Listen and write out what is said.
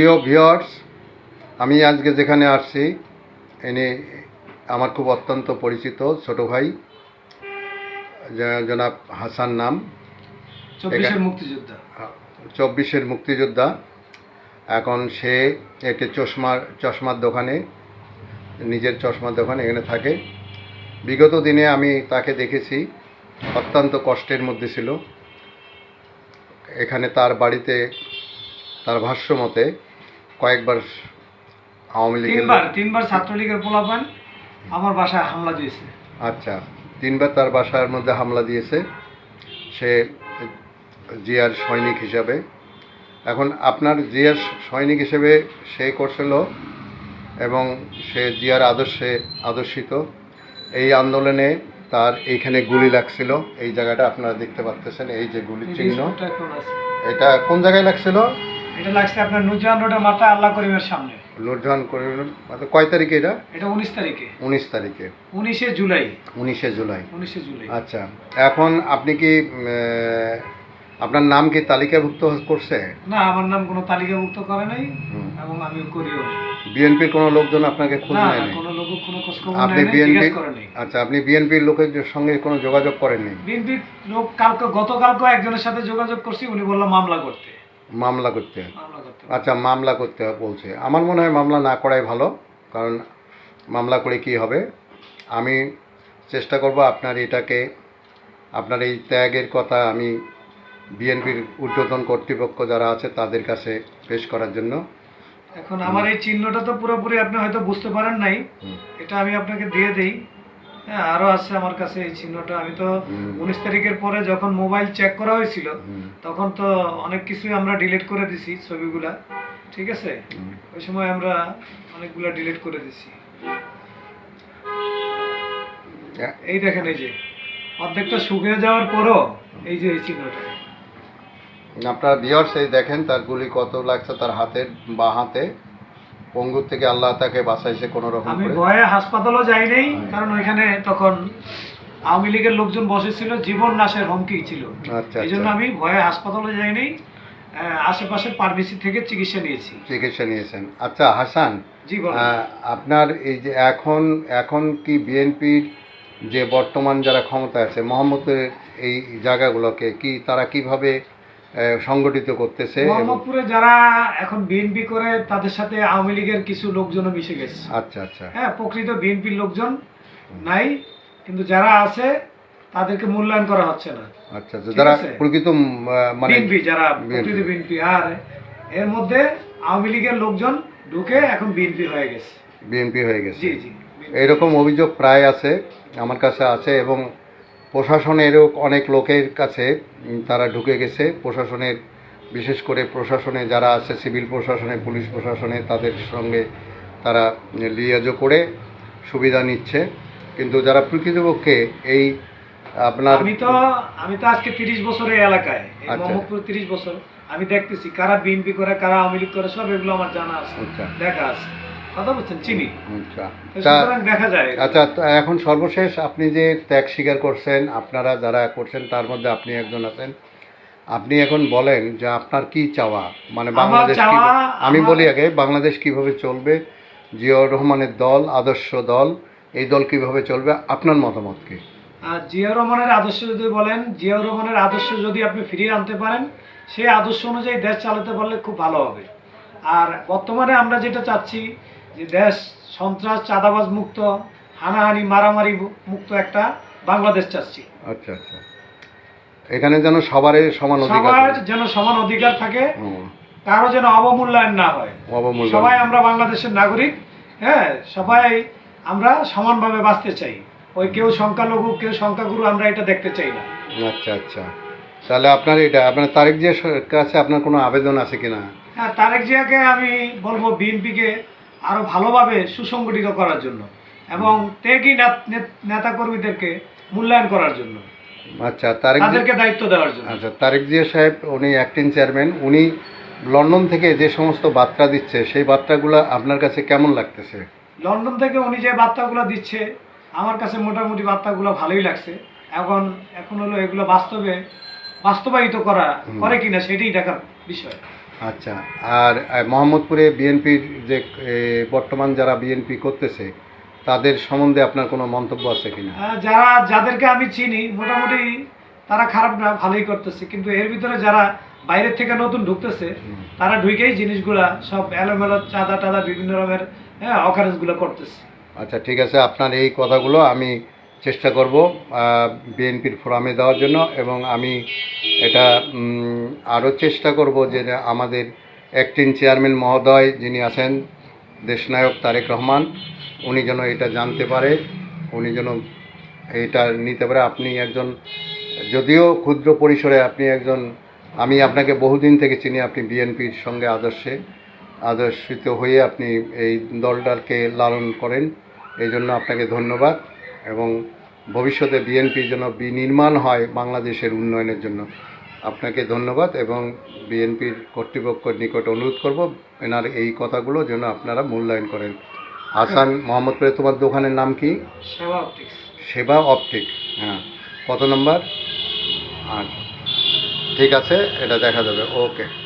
প্রিয় ভিউয়ার্স, আমি আজকে যেখানে আসছি এনে আমার খুব অত্যন্ত পরিচিত ছোট ভাই জনাব হাসান নাম, 24-এর মুক্তিযোদ্ধা। 24-এর মুক্তিযোদ্ধা। এখন সে একটি চশমার দোকানে, নিজের চশমার দোকানে এখানে থাকে। বিগত দিনে আমি তাকে দেখেছি অত্যন্ত কষ্টের মধ্যে ছিল। এখানে তার বাড়িতে তার ভাষ্য মতে কয়েকবার আওয়ামী লীগের তিনবার ছাত্রলীগের পোলাপান আমার বাসায় হামলা দিয়েছে। আচ্ছা, 3বার তার বাসার মধ্যে হামলা দিয়েছে সে জিয়ার সৈনিক হিসাবে। এখন আপনার জিয়ার সৈনিক হিসেবে সে করছিল এবং সে জিয়ার আদর্শিত। এই আন্দোলনে তার এইখানে গুলি লাগছিল, এই জায়গাটা আপনারা দেখতে পাচ্ছেন, এই যে গুলির চিহ্ন। এটা কোন জায়গায় লাগছিল? এটা লাগছে আপনার নুরজাহান রোডের মাথা আল্লাহ করিমের সামনে। নুরজাহান করিম কয় তারিখে? এটা 19 তারিখে। 19 তারিখে, 19শে জুলাই। 19শে জুলাই। আচ্ছা, এখন আপনি কি আপনার নাম কি তালিকাভুক্ত করছে? না, আমার নাম কোনো তালিকাভুক্ত করে নাই এবং আমি করিও না। বিএনপির কোনো লোকজন আপনাকে খোঁজ নেয় নাই? কোনো লোক কোনো খোঁজ খবর আপনি নেয় নাই, জিজ্ঞেস করে নাই। আচ্ছা, আপনি বিএনপির লোকের সঙ্গে কোনো যোগাযোগ করেননি? বিএনপির লোক গতকালকে একজনের সাথে যোগাযোগ করছি, উনি বলল মামলা করতে। আচ্ছা, মামলা করতে বলছে। আমার মনে হয় মামলা না করাই ভালো, কারণ মামলা করে কি হবে। আমি চেষ্টা করব আপনার এই ত্যাগের কথা আমি বিএনপির ঊর্ধ্বতন কর্তৃপক্ষ যারা আছে তাদের কাছে পেশ করার জন্য। এখন আমার এই চিহ্নটা তো পুরোপুরি আপনি হয়তো বুঝতে পারেন নাই, এটা আমি আপনাকে দিয়ে দেই। হ্যাঁ, আরও আছে আমার কাছে এই চিহ্নটা। আমি তো 19 তারিখের পরে যখন মোবাইল চেক করা হয়েছিল তখন তো অনেক কিছুই আমরা ডিলিট করে দিছি, ছবিগুলা, ঠিক আছে? ওই সময় আমরা অনেকগুলা ডিলিট করে দিছি। এই দেখেন, এই যে অর্ধেকটা শুকিয়ে যাওয়ার পরও এই যে এই চিহ্নটা। আপনারা ভিউয়ার্স এই দেখেন তার গুলি কত লাগছে তার হাতের, বাঁ হাতে। পঙ্গুর থেকে আল্লাহ তাকে বাঁচাইছে কোনো রকম। আমি ভয়ে হাসপাতালও যাই নাই, কারণ ওইখানে তখন আওয়ামী লীগের লোকজন বসেছিল, জীবন নাশের হুমকি ছিল। এই জন্য আমি ভয়ে হাসপাতালে যাই নাই, আশেপাশের ফার্মেসি থেকে চিকিৎসা নিয়েছেন। আচ্ছা হাসান, জি আপনার এই যে এখন কি বিএনপির যে বর্তমান যারা ক্ষমতা আছে মোহাম্মদপুরের এই জায়গাগুলোকে কি তারা কিভাবে সংগঠিত করতেছে? মোহাম্মদপুরে যারা এখন বিএনপি করে তাদের সাথে আওয়ামী লীগের কিছু লোকজনও মিশে গেছে। আচ্ছা। হ্যাঁ, প্রকৃত বিএনপির লোকজন নাই, কিন্তু যারা আছে তাদেরকে মূল্যায়ন করা হচ্ছে না। আচ্ছা, যারা প্রকৃত মানে যারা প্রকৃত বিএনপি, আর এর মধ্যে আওয়ামী লীগের লোকজন ঢুকে এখন বিএনপি হয়ে গেছে। জি। এরকম অভিযোগ প্রায় আছে, আমার কাছে আছে, এবং প্রশাসনেরও অনেক লোকের কাছে তারা ঢুকে গেছে। প্রশাসনের, বিশেষ করে প্রশাসনে যারা আছে, সিভিল প্রশাসনে, পুলিশ প্রশাসনে, তাদের সঙ্গে তারা লিয়াজো করে সুবিধা নিচ্ছে। কিন্তু যারা প্রকৃতপক্ষে এই আপনার আমি তো আজকে 30 বছর এই এলাকায়, মোহাম্মদপুর 30 বছর আমি দেখতেছি কারা বিএনপি করে কারা আওয়ামী লীগ করে, সব এগুলো আমার জানা আছে, দেখা আছে, কথা বলছেন, চিনি। দেখা যায়। আচ্ছা, এখন সর্বশেষ আপনি যে ত্যাগ স্বীকার করছেন, আপনারা যারা করছেন তার মধ্যে আপনি একজন আছেন, আপনি এখন বলেন যে আপনার কি চাওয়া, মানে বাংলাদেশ, আমি বলি আগে, বাংলাদেশ কিভাবে চলবে, জিয়াউর রহমানের দল, আদর্শ দল, এই দল কিভাবে চলবে, আপনার মতামত কি? জিয়াউর রহমানের আদর্শ যদি বলেন, জিয়াউর রহমানের আদর্শ যদি আপনি ফিরিয়ে আনতে পারেন, সেই আদর্শ অনুযায়ী দেশ চালাতে পারলে খুব ভালো হবে। আর বর্তমানে আমরা যেটা চাচ্ছি যে দেশ সন্ত্রাস, চাঁদাবাজ মুক্ত, হানাহানি, মারামারি মুক্ত একটা বাংলাদেশ চাচ্ছি। আচ্ছা, এখানে যেন সবার সমান অধিকার থাকে, কারো যেন অবমূল্যায়ন না হয়। সবাই আমরা বাংলাদেশের নাগরিক, হ্যাঁ, সবাই আমরা সমানভাবে বাঁচতে চাই। ওই কেউ সংখ্যালঘু কেউ সংখ্যাগুরু আমরা এটা দেখতে চাই না। আচ্ছা, তাহলে আপনার তারেক জিয়ার কাছে আপনার কোনো আবেদন আছে কিনা? হ্যাঁ, তারেক জিয়াকে আমি বলবো বিএনপিকে আরো ভালোভাবে সুসংগঠিত করার জন্য এবং ত্যাগী নেতাকর্মীদেরকে মূল্যায়ন করার জন্য। আচ্ছা, তাদেরকে দায়িত্ব দেওয়ার জন্য। আচ্ছা, তারেক জিয়া সাহেব উনি অ্যাক্টিং চেয়ারম্যান, উনি লন্ডন থেকে যে সমস্ত বার্তা দিচ্ছে সেই বার্তাগুলো আপনার কাছে কেমন লাগতেছে? লন্ডন থেকে উনি যে বার্তাগুলো দিচ্ছে আমার কাছে মোটামুটি বার্তাগুলো ভালোই লাগছে। এখন হলো এগুলো বাস্তবায়িত করে কিনা সেটাই দেখার বিষয়। আচ্ছা, আর মোহাম্মদপুরে বিএনপির যে বর্তমান যারা বিএনপি করতেছে তাদের সম্বন্ধে আপনার কোনো মন্তব্য আছে কিনা? যাদেরকে আমি চিনি মোটামুটি তারা খারাপ না, ভালোই করতেছে, কিন্তু এর ভিতরে যারা বাইরের থেকে নতুন ঢুকতেছে তারা ঢুকেই জিনিসগুলা সব এলোমেলো চাঁদা টাদা বিভিন্ন রকমের অকারেন্সগুলো করতেছে। আচ্ছা, ঠিক আছে, আপনার এই কথাগুলো আমি চেষ্টা করব বিএনপির ফোরামে দেওয়ার জন্য, এবং আমি এটা আরও চেষ্টা করব যে আমাদের অ্যাক্টিং চেয়ারম্যান মহোদয় যিনি আছেন দেশনায়ক তারেক রহমান, উনি যেন এটা জানতে পারে, উনি যেন এইটা নিতে পারে। আপনি একজন, যদিও ক্ষুদ্র পরিসরে আপনি একজন, আমি আপনাকে বহুদিন থেকে চিনি, আপনি বিএনপির সঙ্গে আদর্শিত হয়ে আপনি এই দলটাকে লালন করেন, এই জন্য আপনাকে ধন্যবাদ। এবং ভবিষ্যতে বিএনপি যেন বিনির্মাণ হয় বাংলাদেশের উন্নয়নের জন্য, আপনাকে ধন্যবাদ। এবং বিএনপির কর্তৃপক্ষের নিকট অনুরোধ করব এনার এই কথাগুলো যেন আপনারা মূল্যায়ন করেন। হাসান, মোহাম্মদপুরে তোমার দোকানের নাম কি? সেবা অপটিক্স। সেবা অপটিক, হ্যাঁ। কত নম্বর? আচ্ছা, ঠিক আছে, এটা দেখা যাবে। ওকে।